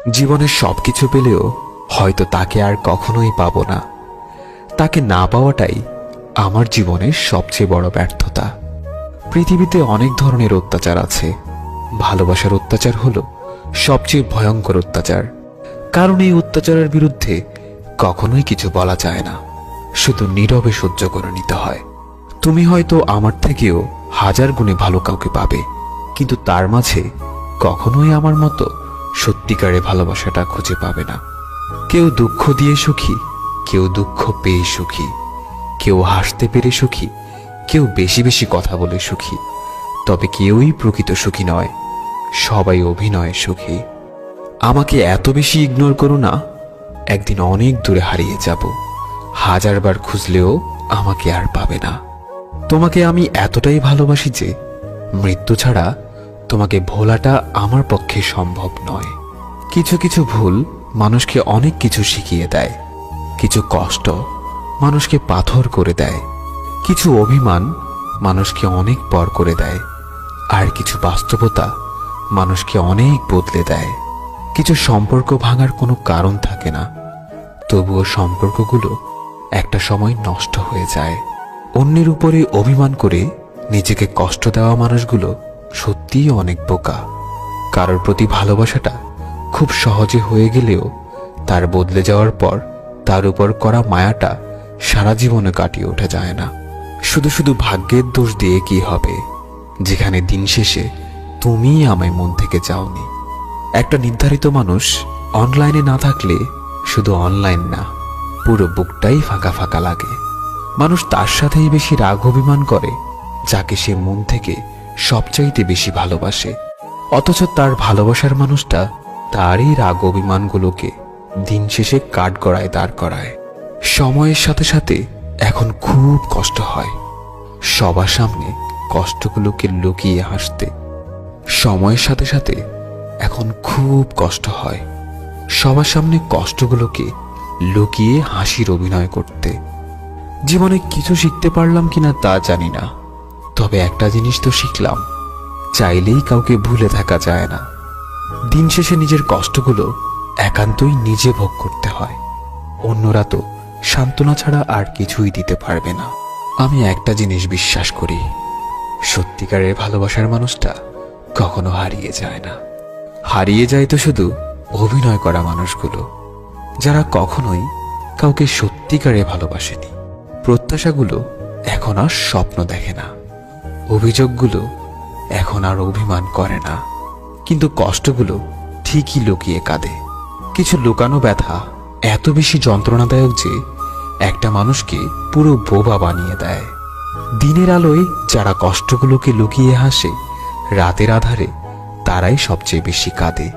জীবনের সবকিছু পেলেও হয়তো তাকে আর কখনোই পাবো না। তাকে না পাওয়াটাই আমার জীবনের সবচেয়ে বড় ব্যর্থতা। পৃথিবীতে অনেক ধরনের অত্যাচার আছে, ভালোবাসার অত্যাচার হলো সবচেয়ে ভয়ঙ্কর অত্যাচার। কারণ এই অত্যাচারের বিরুদ্ধে কখনোই কিছু বলা যায় না, শুধু নীরবে সহ্য করে নিতে হয়। তুমি হয়তো আমার থেকেও হাজার গুণে ভালো কাউকে পাবে, কিন্তু তার মাঝে কখনোই আমার মতো সত্যিকারে ভালোবাসাটা খুঁজে পাবে না। কেউ দুঃখ দিয়ে সুখী, কেউ দুঃখ পেয়ে সুখী, কেউ হাসতে পেরে সুখী, কেউ বেশি বেশি কথা বলে সুখী। তবে কেউই প্রকৃত সুখী নয়, সবাই অভিনয়ে সুখী। আমাকে এত বেশি ইগনোর করো না, একদিন অনেক দূরে হারিয়ে যাব। হাজারবার খুঁজলেও আমাকে আর পাবে না। তোমাকে আমি এতটাই ভালোবাসি যে মৃত্যু ছাড়া তোমাকে ভোলাটা আমার পক্ষে সম্ভব নয়। কিছু কিছু ভুল মানুষকে অনেক কিছু শিখিয়ে দেয়, কিছু কষ্ট মানুষকে পাথর করে দেয়, কিছু অভিমান মানুষকে অনেক পর করে দেয়, আর কিছু বাস্তবতা মানুষকে অনেক বদলে দেয়। কিছু সম্পর্ক ভাঙার কোনো কারণ থাকে না, তবুও সম্পর্কগুলো একটা সময় নষ্ট হয়ে যায়। অন্যের উপরে অভিমান করে নিজেকে কষ্ট দেওয়া মানুষগুলো সত্যিই অনেক বোকা। কারোর প্রতি ভালোবাসাটা খুব সহজে হয়ে গেলেও তার বদলে যাওয়ার পর তার উপর করা মায়াটা সারা জীবনে কাটিয়ে ওঠা যায় না। শুধু শুধু ভাগ্যের দোষ দিয়ে কি হবে, যেখানে দিন শেষে তুমিই আমায় মন থেকে চাওনি। একটা নির্ধারিত মানুষ অনলাইনে না থাকলে শুধু অনলাইন না, পুরো বুকটাই ফাঁকা ফাঁকা লাগে। মানুষ তার সাথেই বেশি রাগ অভিমান করে যাকে সে মন থেকে সবচাইতে বেশি ভালোবাসে, অথচ তার ভালোবাসার মানুষটা তারই রাগ অভিমানগুলোকে দিন শেষে কাঠগড়ায় দাঁড় করায়। সময়ের সাথে সাথে এখন খুব কষ্ট হয় সবার সামনে কষ্টগুলোকে লুকিয়ে হাসতে। সময়ের সাথে সাথে এখন খুব কষ্ট হয় সবার সামনে কষ্টগুলোকে লুকিয়ে হাসির অভিনয় করতে। জীবনে কিছু শিখতে পারলাম কিনা তা জানি না, তবে একটা জিনিস তো শিখলাম, চাইলেই কাউকে ভুলে থাকা যায় না। দিন শেষে নিজের কষ্টগুলো একান্তই নিজে ভোগ করতে হয়, অন্যরা তো সান্ত্বনা ছাড়া আর কিছুই দিতে পারবে না। আমি একটা জিনিস বিশ্বাস করি, সত্যিকারের ভালোবাসার মানুষটা কখনো হারিয়ে যায় না। হারিয়ে যায় তো শুধু অভিনয় করা মানুষগুলো, যারা কখনোই কাউকে সত্যিকারে ভালোবাসেনি। প্রত্যাশাগুলো এখন আর স্বপ্ন দেখে না, অভিযোগগুলো এখন আর অভিমান করে না, কিন্তু কষ্টগুলো ঠিকই লুকিয়ে কাঁদে। কিছু লুকানো ব্যথা এত বেশি যন্ত্রণাদায়ক যে একটা মানুষকে পুরো বোবা বানিয়ে দেয়। দিনের আলোয় যারা কষ্টগুলোকে লুকিয়ে হাসে, রাতের আধারে তারাই সবচেয়ে বেশি কাঁদে।